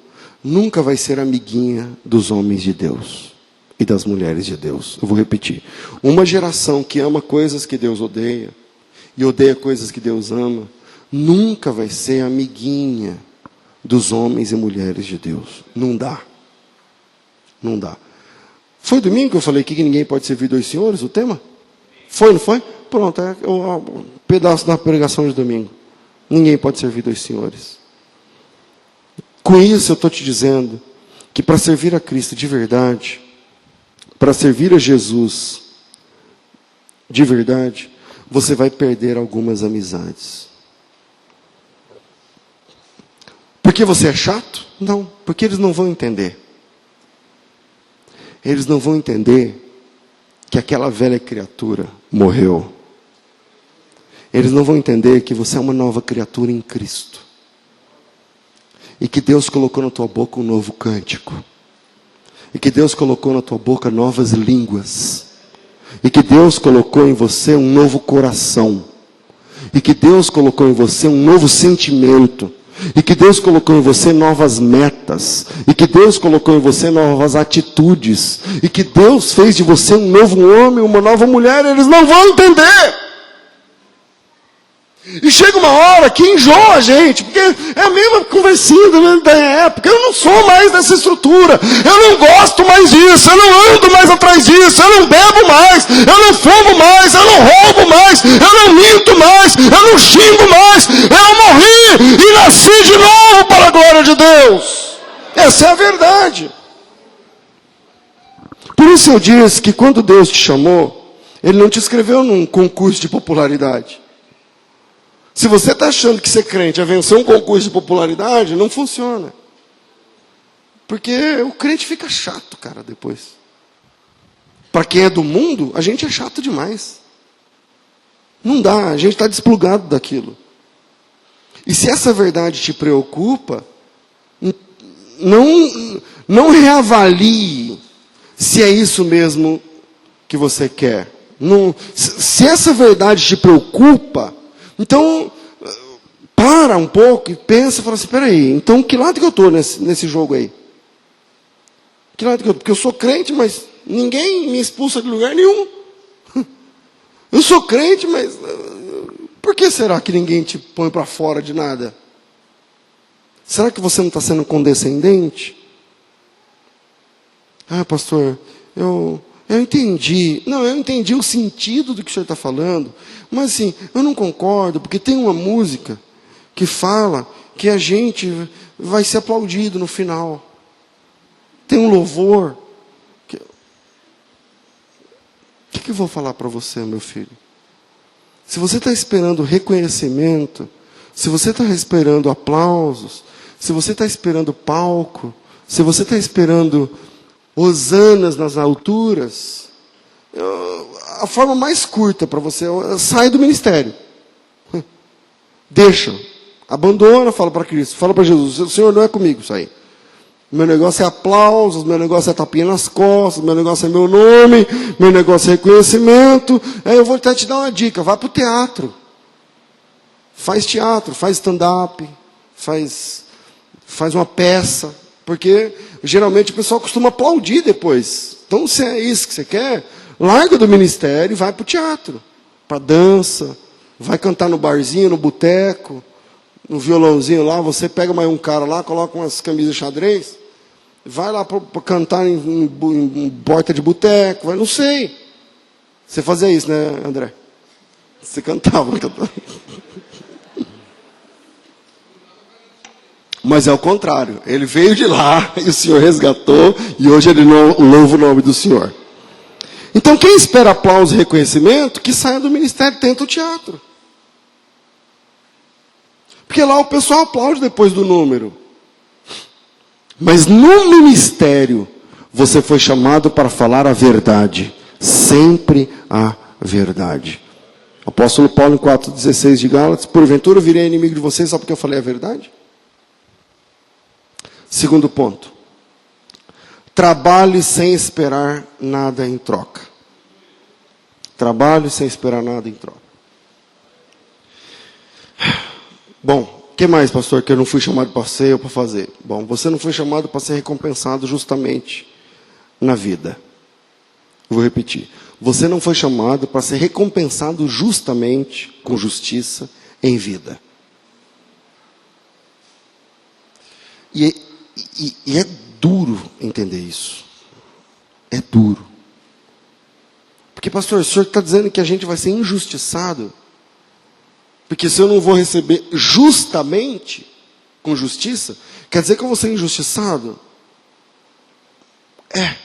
nunca vai ser amiguinha dos homens de Deus e das mulheres de Deus. Eu vou repetir. Uma geração que ama coisas que Deus odeia e odeia coisas que Deus ama, nunca vai ser amiguinha dos homens e mulheres de Deus. Não dá. Não dá. Foi domingo que eu falei que ninguém pode servir dois senhores, o tema? Foi, não foi? Pronto, é um pedaço da pregação de domingo. Ninguém pode servir dois senhores. Com isso eu estou te dizendo que para servir a Cristo de verdade, para servir a Jesus de verdade, você vai perder algumas amizades. Porque você é chato? Não, porque eles não vão entender. Eles não vão entender que aquela velha criatura morreu. Eles não vão entender que você é uma nova criatura em Cristo. E que Deus colocou na tua boca um novo cântico. E que Deus colocou na tua boca novas línguas. E que Deus colocou em você um novo coração. E que Deus colocou em você um novo sentimento. E que Deus colocou em você novas metas. E que Deus colocou em você novas atitudes. E que Deus fez de você um novo homem, uma nova mulher. Eles não vão entender. E chega uma hora que enjoa a gente. Porque é a mesma conversinha da época. Eu não sou mais dessa estrutura. Eu não gosto mais disso. Eu não ando mais atrás disso. Eu não bebo mais. Eu não fumo mais. Eu não roubo mais. Eu não minto mais. Eu não xingo mais. Eu morri e nasci de novo para a glória de Deus. Essa é a verdade. Por isso eu disse que quando Deus te chamou, Ele não te escreveu num concurso de popularidade. Se você está achando que ser crente é vencer um concurso de popularidade, não funciona. Porque o crente fica chato, cara, depois. Para quem é do mundo, a gente é chato demais. Não dá, a gente está desplugado daquilo. E se essa verdade te preocupa, não reavalie se é isso mesmo que você quer. Não, se essa verdade te preocupa, então para um pouco e pensa e fala assim, peraí, então que lado que eu estou nesse jogo aí? Que lado que eu estou? Porque eu sou crente, mas ninguém me expulsa de lugar nenhum. Eu sou crente, mas por que será que ninguém te põe para fora de nada? Será que você não está sendo condescendente? Ah, pastor, eu entendi. Não, eu entendi o sentido do que o senhor está falando. Mas assim, eu não concordo, porque tem uma música que fala que a gente vai ser aplaudido no final. Tem um louvor. O que eu vou falar para você, meu filho? Se você está esperando reconhecimento, se você está esperando aplausos, se você está esperando palco, se você está esperando hosanas nas alturas, A forma mais curta para você é sair do ministério. Deixa. Abandona, fala para Cristo. Fala para Jesus. O Senhor não é comigo, isso aí. Meu negócio é aplausos, meu negócio é tapinha nas costas, meu negócio é meu nome, meu negócio é reconhecimento. Aí eu vou até te dar uma dica, vai para o teatro. Faz teatro, faz stand-up, faz uma peça. Porque geralmente o pessoal costuma aplaudir depois. Então se é isso que você quer, larga do ministério e vai para o teatro. Para dança, vai cantar no barzinho, no boteco, no violãozinho lá, você pega mais um cara lá, coloca umas camisas xadrez. Vai lá para cantar em porta de boteco, vai, não sei. Você fazia isso, né, André? Você cantava. Mas é o contrário. Ele veio de lá e o Senhor resgatou e hoje ele louva o nome do Senhor. Então quem espera aplauso e reconhecimento, que saia do ministério, tenta o teatro. Porque lá o pessoal aplaude depois do número. Mas no ministério, você foi chamado para falar a verdade. Sempre a verdade. O apóstolo Paulo, em 4,16 de Gálatas, porventura eu virei inimigo de vocês só porque eu falei a verdade? Segundo ponto. Trabalhe sem esperar nada em troca. Trabalhe sem esperar nada em troca. Bom. O que mais, pastor, que eu não fui chamado para ser ou para fazer? Bom, você não foi chamado para ser recompensado justamente na vida. Vou repetir. Você não foi chamado para ser recompensado justamente, com justiça, em vida. E é duro entender isso. É duro. Porque, pastor, o senhor está dizendo que a gente vai ser injustiçado? Porque se eu não vou receber justamente, com justiça, quer dizer que eu vou ser injustiçado? É.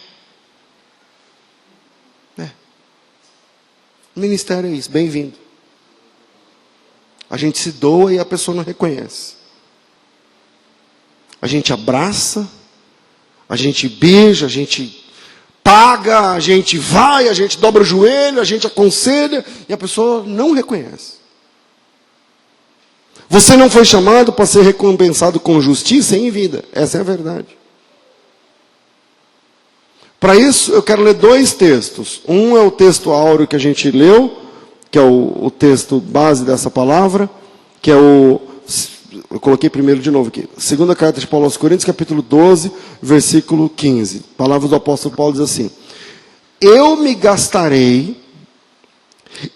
O ministério é isso, bem-vindo. A gente se doa e a pessoa não reconhece. A gente abraça, a gente beija, a gente paga, a gente vai, a gente dobra o joelho, a gente aconselha e a pessoa não reconhece. Você não foi chamado para ser recompensado com justiça em vida. Essa é a verdade. Para isso, eu quero ler 2 textos. Um é o texto áureo que a gente leu, que é o texto base dessa palavra, que é o... Eu coloquei primeiro de novo aqui. Segunda carta de Paulo aos Coríntios, capítulo 12, versículo 15. Palavras do apóstolo Paulo diz assim: eu me gastarei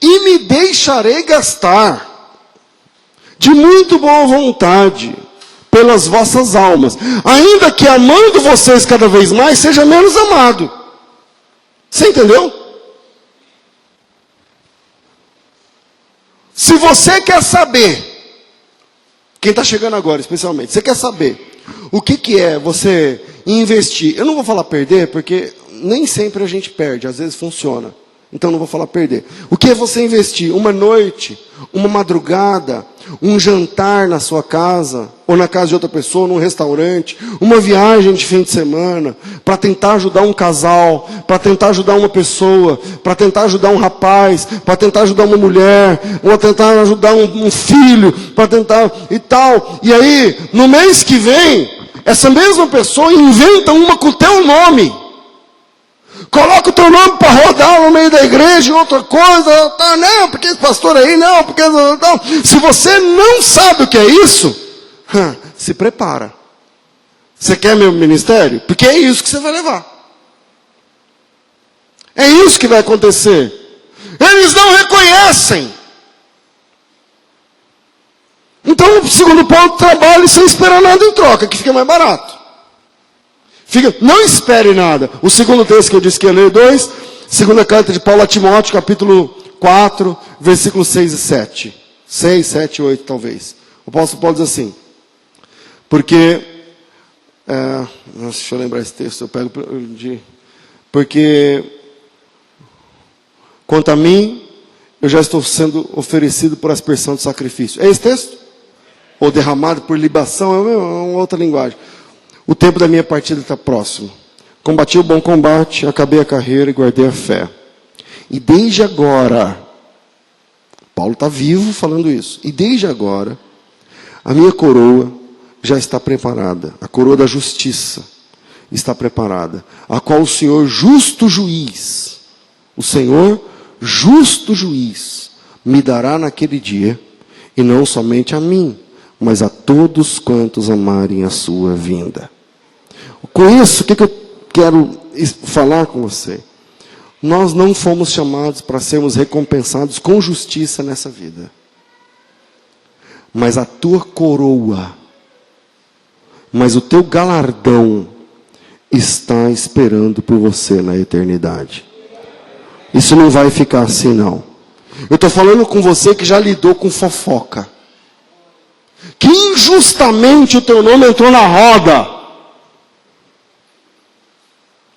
e me deixarei gastar de muito boa vontade, pelas vossas almas, ainda que amando vocês cada vez mais, seja menos amado. Você entendeu? Se você quer saber, quem está chegando agora especialmente, você quer saber o que é você investir, eu não vou falar perder, porque nem sempre a gente perde, às vezes funciona. Então não vou falar perder. O que é você investir? Uma noite, uma madrugada, um jantar na sua casa, ou na casa de outra pessoa, num restaurante, uma viagem de fim de semana, para tentar ajudar um casal, para tentar ajudar uma pessoa, para tentar ajudar um rapaz, para tentar ajudar uma mulher, ou tentar ajudar um filho, para tentar e tal. E aí, no mês que vem, essa mesma pessoa inventa uma com o teu nome. Coloca o teu nome para rodar no meio da igreja, outra coisa, tá, não, porque esse pastor aí, não, porque não. Se você não sabe o que é isso, se prepara. Você quer meu ministério? Porque é isso que você vai levar. É isso que vai acontecer. Eles não reconhecem. Então, segundo ponto, trabalhe sem esperar nada em troca, que fica mais barato. Não espere nada. O segundo texto que eu disse que ia ler 2, segunda carta de Paulo a Timóteo, capítulo 4, versículos 6 e 7. 6, 7, 8 talvez. O apóstolo Paulo diz assim, porque, deixa eu lembrar esse texto, eu pego porque, quanto a mim, eu já estou sendo oferecido por aspersão de sacrifício. É esse texto? Ou derramado por libação, é uma outra linguagem. O tempo da minha partida está próximo. Combati o bom combate, acabei a carreira e guardei a fé. E desde agora, Paulo está vivo falando isso, e desde agora, a minha coroa já está preparada, a coroa da justiça está preparada, a qual o Senhor justo juiz, o Senhor justo juiz, me dará naquele dia, e não somente a mim, mas a todos quantos amarem a sua vinda. Com isso, o que eu quero falar com você? Nós não fomos chamados para sermos recompensados com justiça nessa vida. Mas a tua coroa, mas o teu galardão está esperando por você na eternidade. Isso não vai ficar assim, não. Eu estou falando com você que já lidou com fofoca. Que injustamente o teu nome entrou na roda.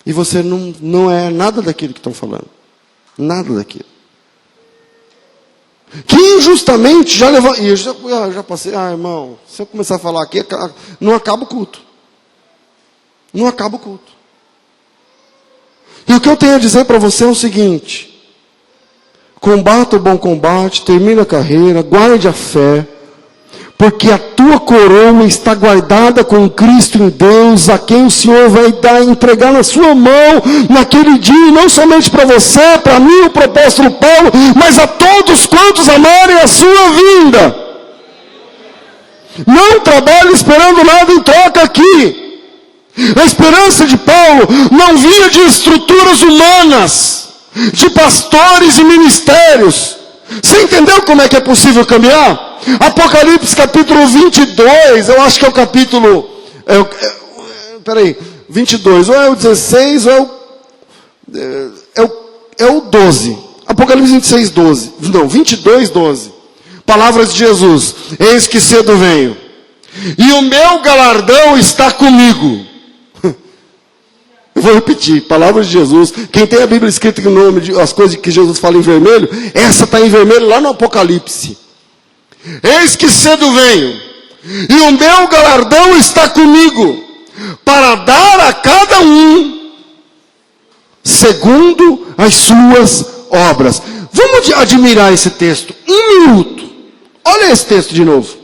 E você não é nada daquilo que estão falando. Nada daquilo. Que injustamente já levou. E eu já passei, irmão, se eu começar a falar aqui, não acaba o culto. Não acaba o culto. E o que eu tenho a dizer para você é o seguinte: combata o bom combate, termina a carreira, guarde a fé, porque a tua coroa está guardada com Cristo em Deus, a quem o Senhor vai entregar na sua mão naquele dia, e não somente para você, para mim, o apóstolo Paulo, mas a todos quantos amarem a sua vinda. Não trabalhe esperando nada em troca aqui. A esperança de Paulo não vinha de estruturas humanas, de pastores e ministérios. Você entendeu como é que é possível caminhar? Apocalipse capítulo 22, eu acho que é o capítulo, 22, ou é o 16, ou é o 12. Apocalipse 26, 12. Não, 22, 12. Palavras de Jesus: eis que cedo venho, e o meu galardão está comigo. Eu vou repetir, palavras de Jesus. Quem tem a Bíblia escrita em nome de as coisas que Jesus fala em vermelho, essa está em vermelho lá no Apocalipse. Eis que cedo venho, e o meu galardão está comigo, para dar a cada um segundo as suas obras. Vamos admirar esse texto um minuto. Olha esse texto de novo.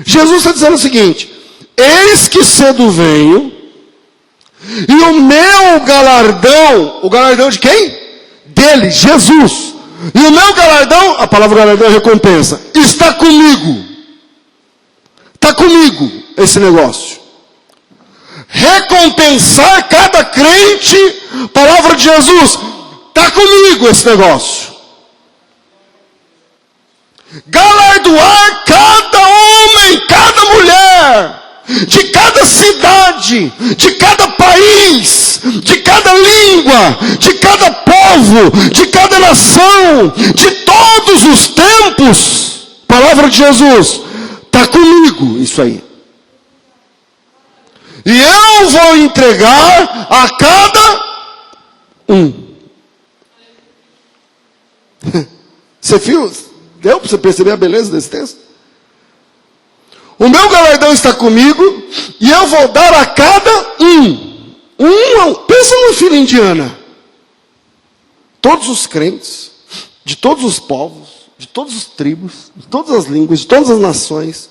Jesus está dizendo o seguinte: eis que cedo venho, e o meu galardão, o galardão de quem? Dele, Jesus. E o meu galardão, a palavra galardão é recompensa, está comigo. Está comigo esse negócio. Recompensar cada crente, palavra de Jesus, está comigo esse negócio. Galardoar cada homem, cada mulher, de cada cidade, de cada país, de cada língua, de cada povo, de cada nação, de todos os tempos, palavra de Jesus, está comigo isso aí. E eu vou entregar a cada um. Você viu? Deu para você perceber a beleza desse texto? O meu galardão está comigo, e eu vou dar a cada um. Pensa numa fila indiana. Todos os crentes, de todos os povos, de todas as tribos, de todas as línguas, de todas as nações,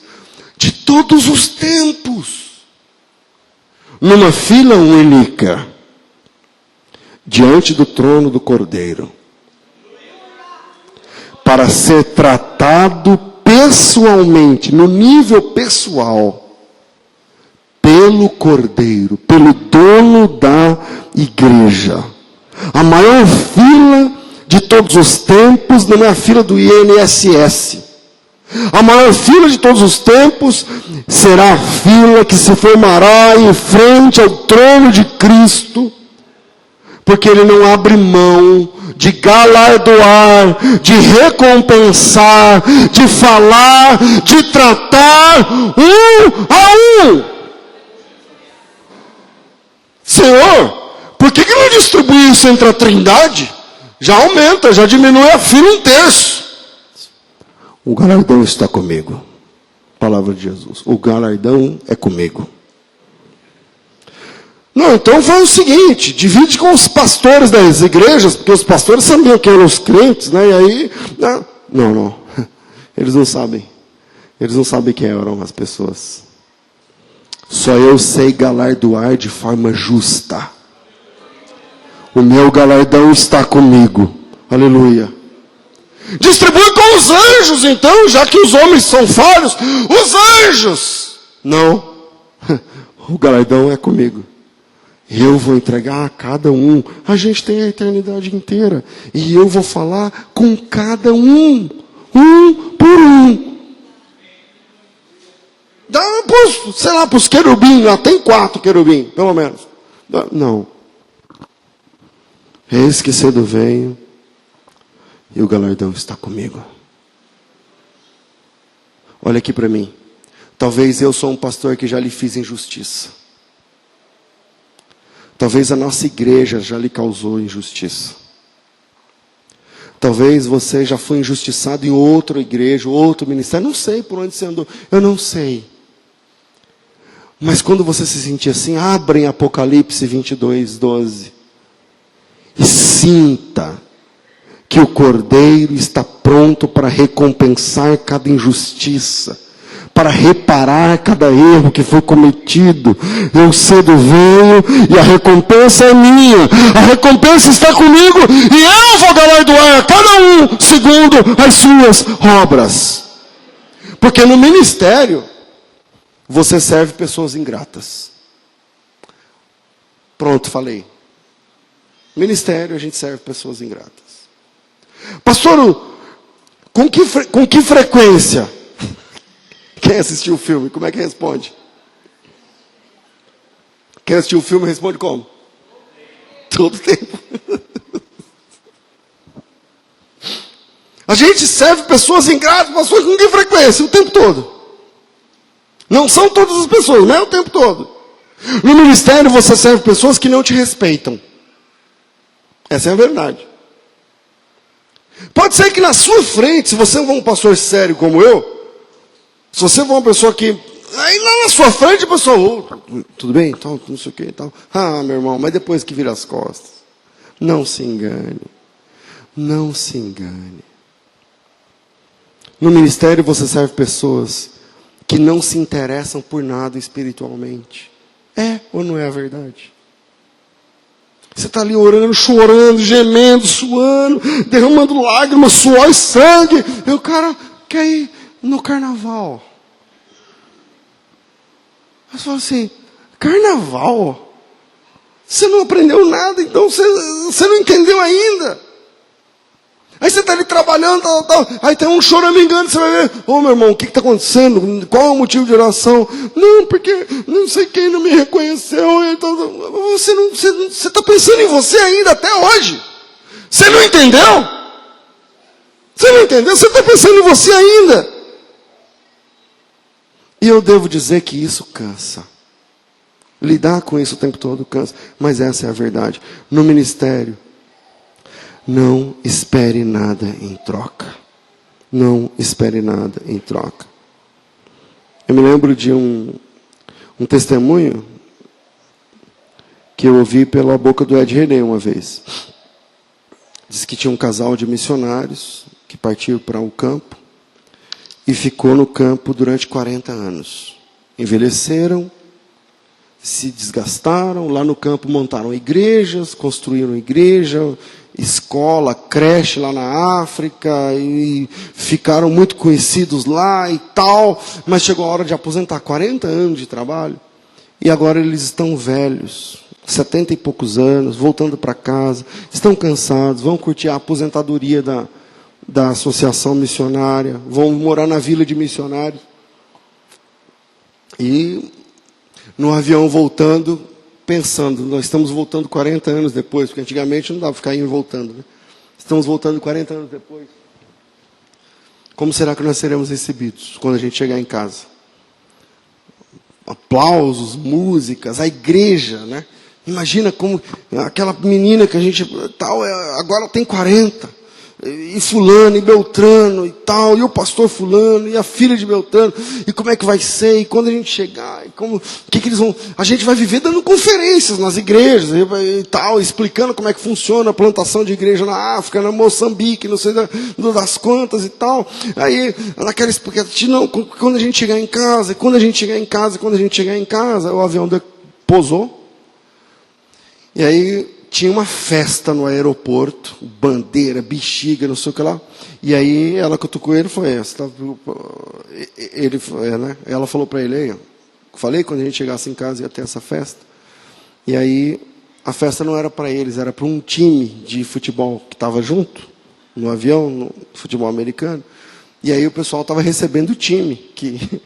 de todos os tempos, numa fila única, diante do trono do Cordeiro, para ser tratado pessoalmente, no nível pessoal, pelo Cordeiro, pelo dono da igreja. A maior fila de todos os tempos não é a fila do INSS. A maior fila de todos os tempos será a fila que se formará em frente ao trono de Cristo, porque Ele não abre mão de galardoar, de recompensar, de falar, de tratar um a um. Senhor, por que não distribui isso entre a Trindade? Já aumenta, já diminui a fila 1/3. O galardão está comigo. Palavra de Jesus. O galardão é comigo. Não, então foi o seguinte, divide com os pastores das igrejas, porque os pastores sabiam quem eram os crentes, né? E aí, não, eles não sabem. Eles não sabem quem eram as pessoas. Só eu sei galardoar de forma justa. O meu galardão está comigo. Aleluia. Distribui com os anjos, então, já que os homens são falhos. Os anjos! Não. O galardão é comigo. Eu vou entregar a cada um. A gente tem a eternidade inteira. E eu vou falar com cada um. Um por um. Dá, sei lá, para os querubins. Lá tem 4 querubins, pelo menos. Não. Eis que cedo venho. E o galardão está comigo. Olha aqui para mim. Talvez eu sou um pastor que já lhe fiz injustiça. Talvez a nossa igreja já lhe causou injustiça. Talvez você já foi injustiçado em outra igreja, outro ministério. Não sei por onde você andou. Eu não sei. Mas quando você se sentir assim, abra em Apocalipse 22:12. E sinta que o Cordeiro está pronto para recompensar cada injustiça, para reparar cada erro que foi cometido. Eu cedo venho e a recompensa é minha. A recompensa está comigo e eu vou galardoar cada um segundo as suas obras. Porque no ministério, você serve pessoas ingratas. Pronto, falei. Ministério, a gente serve pessoas ingratas. Pastor, com que frequência? Quem assistiu o filme, como é que responde? Quem assistiu o filme responde como? Todo tempo. A gente serve pessoas ingratas, pastor, com que frequência? O tempo todo. Não são todas as pessoas, não é o tempo todo. No ministério você serve pessoas que não te respeitam. Essa é a verdade. Pode ser que na sua frente, se você for um pastor sério como eu, se você for uma pessoa que... Aí lá na sua frente a pessoa... tudo bem? Então, não sei o que e tal. Meu irmão, mas depois que vira as costas. Não se engane. Não se engane. No ministério você serve pessoas que não se interessam por nada espiritualmente. É ou não é a verdade? Você está ali orando, chorando, gemendo, suando, derramando lágrimas, suor e sangue. E o cara quer ir no carnaval. Você fala assim, carnaval? Você não aprendeu nada, então você não entendeu ainda. Aí você está ali trabalhando, tal. Aí tem um choramingando, você vai ver, meu irmão, o que está acontecendo? Qual é o motivo de oração? Não, porque não sei quem não me reconheceu. Então, você está pensando em você ainda até hoje. Você não entendeu? Você não entendeu? Você está pensando em você ainda. E eu devo dizer que isso cansa. Lidar com isso o tempo todo cansa. Mas essa é a verdade. No ministério, não espere nada em troca. Não espere nada em troca. Eu me lembro de um testemunho que eu ouvi pela boca do Ed René uma vez. Diz que tinha um casal de missionários que partiu para o campo e ficou no campo durante 40 anos. Envelheceram, se desgastaram, lá no campo montaram igrejas, construíram igreja, escola, creche lá na África, e ficaram muito conhecidos lá e tal, mas chegou a hora de aposentar, 40 anos de trabalho, e agora eles estão velhos, 70 e poucos anos, voltando para casa, estão cansados, vão curtir a aposentadoria da associação missionária, vão morar na vila de missionários, e no avião voltando, pensando, nós estamos voltando 40 anos depois, porque antigamente não dava para ficar indo e voltando, né? Estamos voltando 40 anos depois. Como será que nós seremos recebidos quando a gente chegar em casa? Aplausos, músicas, a igreja, né? Imagina como aquela menina que a gente tal, agora tem 40. e fulano, e Beltrano, e tal, e o pastor fulano, e a filha de Beltrano, e como é que vai ser, e quando a gente chegar, e como, o que eles vão, a gente vai viver dando conferências nas igrejas, e tal, explicando como é que funciona a plantação de igreja na África, na Moçambique, não sei das quantas e tal, aí, naquela expectativa, não, quando a gente chegar em casa, quando a gente chegar em casa, o avião pousou, e aí, tinha uma festa no aeroporto, bandeira, bexiga, não sei o que lá. E aí ela cutucou ele e falou, ela falou para ele, aí, falei quando a gente chegasse em casa ia ter essa festa. E aí a festa não era para eles, era para um time de futebol que estava junto, no avião, no futebol americano. E aí o pessoal estava recebendo o time, que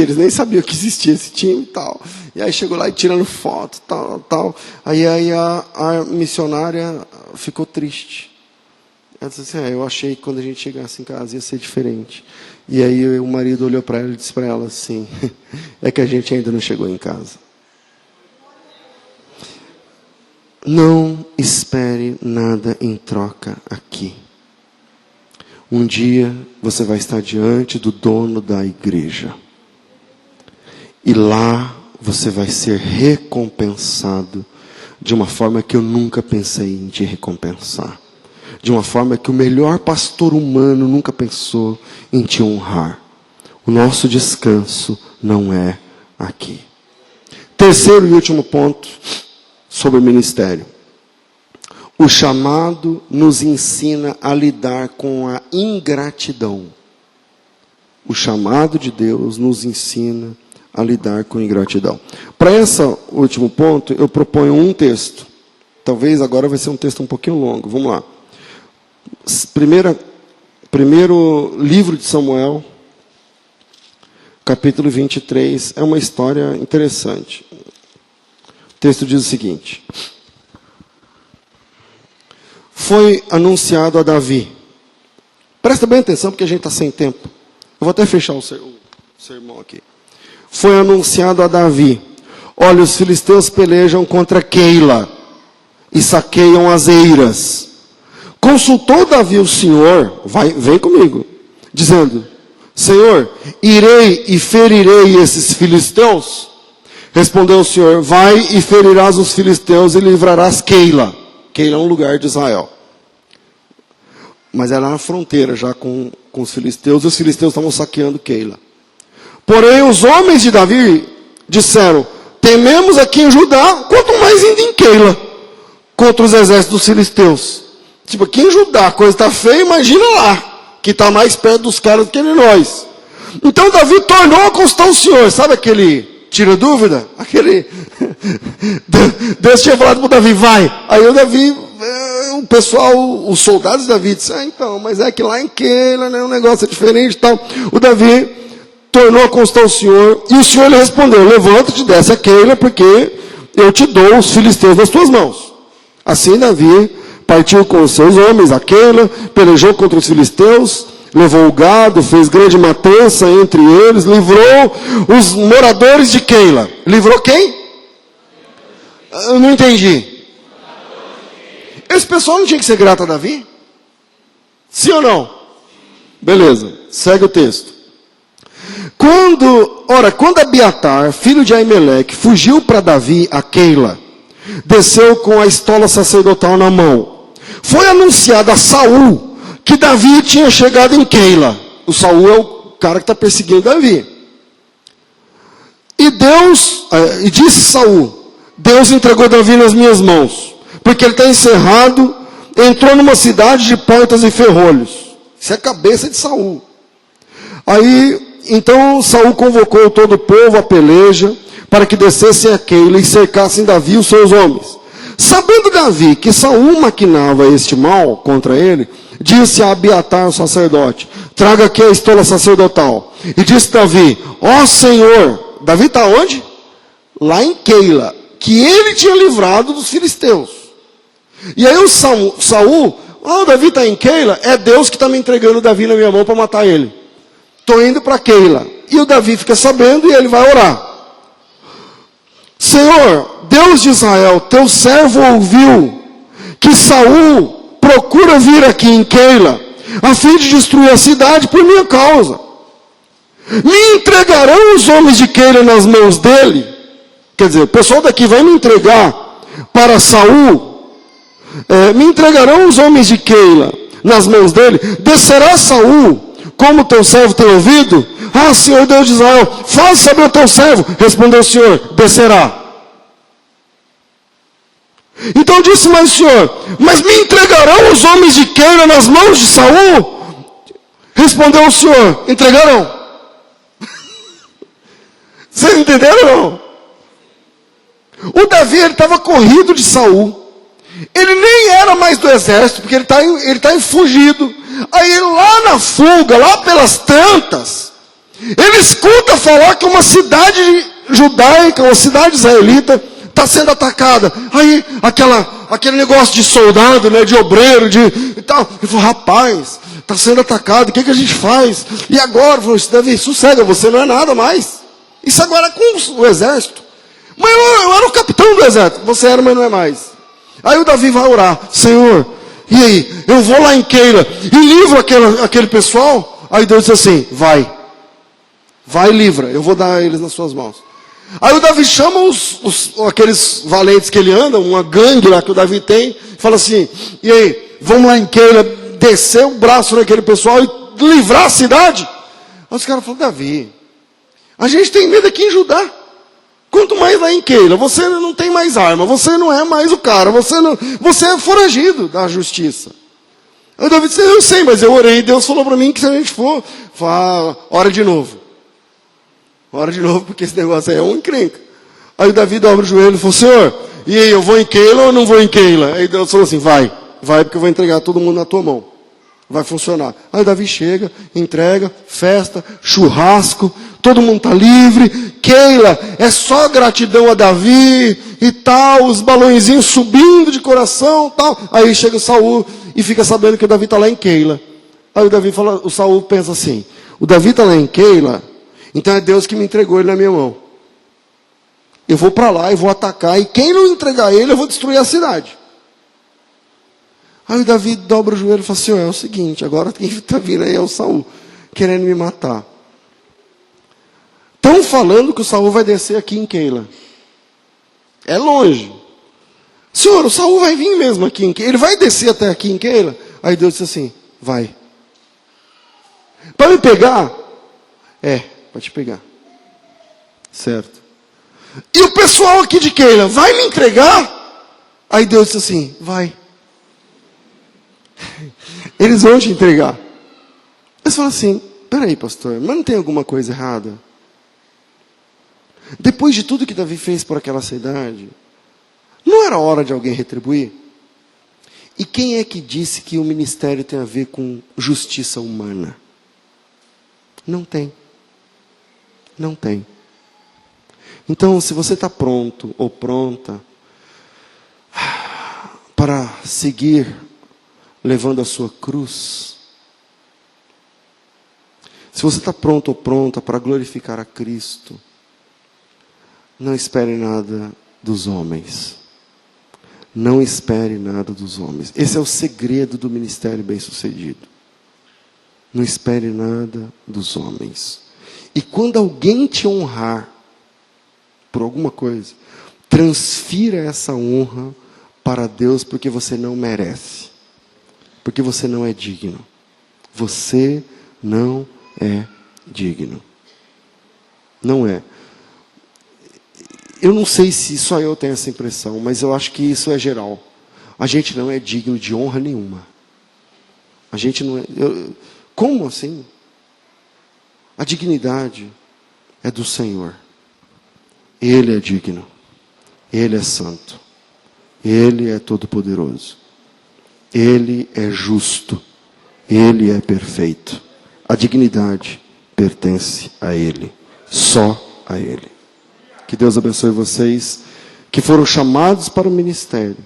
eles nem sabiam que existia esse time e tal. E aí chegou lá e tirando foto, tal. Aí a missionária ficou triste. Ela disse assim, eu achei que quando a gente chegasse em casa ia ser diferente. E aí o marido olhou para ela e disse para ela assim, é que a gente ainda não chegou em casa. Não espere nada em troca aqui. Um dia você vai estar diante do dono da igreja. E lá você vai ser recompensado de uma forma que eu nunca pensei em te recompensar. De uma forma que o melhor pastor humano nunca pensou em te honrar. O nosso descanso não é aqui. Terceiro e último ponto sobre o ministério. O chamado nos ensina a lidar com a ingratidão. O chamado de Deus nos ensina a lidar com a ingratidão. Para esse último ponto, eu proponho um texto. Talvez agora vai ser um texto um pouquinho longo. Vamos lá. Primeiro livro de Samuel, capítulo 23. É uma história interessante. O texto diz o seguinte. Foi anunciado a Davi. Presta bem atenção, porque a gente está sem tempo. Eu vou até fechar o sermão aqui. Foi anunciado a Davi. Olha, os filisteus pelejam contra Keila e saqueiam as eiras. Consultou Davi o Senhor, vem comigo, dizendo, Senhor, irei e ferirei esses filisteus? Respondeu o Senhor, vai e ferirás os filisteus e livrarás Keila. Keila é um lugar de Israel. Mas era na fronteira já com os filisteus, e os filisteus estavam saqueando Keila. Porém, os homens de Davi disseram, tememos aqui em Judá, quanto mais indo em Keila, contra os exércitos dos filisteus. Tipo, aqui em Judá a coisa está feia, imagina lá, que está mais perto dos caras do que nós. Então Davi tornou a consultar o Senhor, sabe aquele... Tira dúvida? Deus tinha falado para o Davi, vai. Aí o Davi, o pessoal, os soldados de Davi disseram, então, mas é que lá em Keila, né, o negócio é diferente e tal. O Davi tornou a consultar o Senhor, e o Senhor lhe respondeu, levanta-te, desce a Keila, porque eu te dou os filisteus nas tuas mãos. Assim Davi partiu com os seus homens a Keila, pelejou contra os filisteus, levou o gado, fez grande matança entre eles, livrou os moradores de Keila. Livrou quem? Eu não entendi. Esse pessoal não tinha que ser grato a Davi? Sim ou não? Beleza, segue o texto. Quando Abiatar, filho de Aimeleque, fugiu para Davi a Keila, desceu com a estola sacerdotal na mão. Foi anunciado a Saul que Davi tinha chegado em Keila. O Saul é o cara que está perseguindo Davi. E disse Saul, Deus entregou Davi nas minhas mãos, porque ele está encerrado, entrou numa cidade de portas e ferrolhos. Isso é a cabeça de Saul. Aí, então Saul convocou todo o povo à peleja, para que descessem a Keila e cercassem Davi e os seus homens. Sabendo Davi que Saul maquinava este mal contra ele, disse a Abiatar, o sacerdote, traga aqui a estola sacerdotal. E disse Davi, ó Senhor, Davi está onde? Lá em Keila, que ele tinha livrado dos filisteus. E aí o Saul, Davi está em Keila, é Deus que está me entregando Davi na minha mão para matar ele. Estou indo para Keila. E o Davi fica sabendo e ele vai orar. Senhor, Deus de Israel, teu servo ouviu que Saul procura vir aqui em Keila, a fim de destruir a cidade por minha causa. Me entregarão os homens de Keila nas mãos dele? Quer dizer, o pessoal daqui vai me entregar para Saul. Me entregarão os homens de Keila nas mãos dele? Descerá Saul, como teu servo tem ouvido? Ah, Senhor Deus de Israel, faz saber o teu servo. Respondeu o Senhor, descerá. Então disse mais o Senhor, mas me entregarão os homens de Keila nas mãos de Saul? Respondeu o Senhor, entregarão. Vocês entenderam ou não? O Davi, ele estava corrido de Saul. Ele nem era mais do exército, porque ele está fugido. Aí lá na fuga, lá pelas tantas, ele escuta falar que uma cidade judaica, uma cidade israelita, está sendo atacada. Aí, aquele negócio de soldado, né, de obreiro, e tal. Ele falou, rapaz, está sendo atacado, o que a gente faz? E agora? Falou, Davi, sossega, você não é nada mais. Isso agora é com o exército. Mas eu era o capitão do exército. Você era, mas não é mais. Aí o Davi vai orar. Senhor, e aí? Eu vou lá em Keila e livro aquele pessoal? Aí Deus disse assim, vai. Vai e livra. Eu vou dar eles nas suas mãos. Aí o Davi chama aqueles valentes que ele anda, uma gangue lá que o Davi tem, e fala assim, e aí? Vamos lá em Keila, descer o braço naquele pessoal e livrar a cidade? Aí os caras falam, Davi, a gente tem medo aqui em Judá. Quanto mais lá em Keila, você não tem mais arma, você não é mais o cara, você é foragido da justiça. Aí o Davi disse, eu sei, mas eu orei, Deus falou para mim que se a gente for, ora de novo. Ora de novo, porque esse negócio aí é um encrenca. Aí o Davi dobra o joelho e falou, Senhor, e aí, eu vou em Keila ou não vou em Keila? Aí Deus falou assim, vai porque eu vou entregar todo mundo na tua mão. Vai funcionar. Aí o Davi chega, entrega, festa, churrasco, todo mundo está livre. Keila, é só gratidão a Davi e tal, os balõezinhos subindo de coração tal. Aí chega o Saul e fica sabendo que o Davi está lá em Keila. Aí o Saul pensa assim, o Davi está lá em Keila, então é Deus que me entregou ele na minha mão. Eu vou para lá e vou atacar, e quem não entregar ele, eu vou destruir a cidade. Aí o Davi dobra o joelho e fala assim, é o seguinte, agora quem está vindo aí é o Saul, querendo me matar. Estão falando que o Saul vai descer aqui em Keila. É longe. Senhor, o Saul vai vir mesmo aqui em Keila. Ele vai descer até aqui em Keila? Aí Deus disse assim, vai. Para me pegar? Para te pegar. Certo. E o pessoal aqui de Keila, vai me entregar? Aí Deus disse assim, vai. Eles vão te entregar. Eles falam assim, peraí pastor, mas não tem alguma coisa errada? Depois de tudo que Davi fez por aquela cidade, não era hora de alguém retribuir? E quem é que disse que o ministério tem a ver com justiça humana? Não tem. Não tem. Então, se você está pronto ou pronta para seguir levando a sua cruz, se você está pronto ou pronta para glorificar a Cristo, não espere nada dos homens. Não espere nada dos homens. Esse é o segredo do ministério bem-sucedido. Não espere nada dos homens. E quando alguém te honrar por alguma coisa, transfira essa honra para Deus, porque você não merece. Porque você não é digno. Você não é digno. Não é. Eu não sei se só eu tenho essa impressão, mas eu acho que isso é geral. A gente não é digno de honra nenhuma. A gente não é... Como assim? A dignidade é do Senhor. Ele é digno. Ele é santo. Ele é todo-poderoso. Ele é justo. Ele é perfeito. A dignidade pertence a Ele. Só a Ele. Que Deus abençoe vocês que foram chamados para o ministério.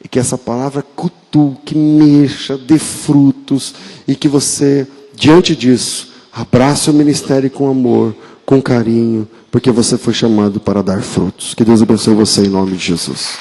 E que essa palavra cutuque, mexa, dê frutos. E que você, diante disso, abrace o ministério com amor, com carinho. Porque você foi chamado para dar frutos. Que Deus abençoe você em nome de Jesus.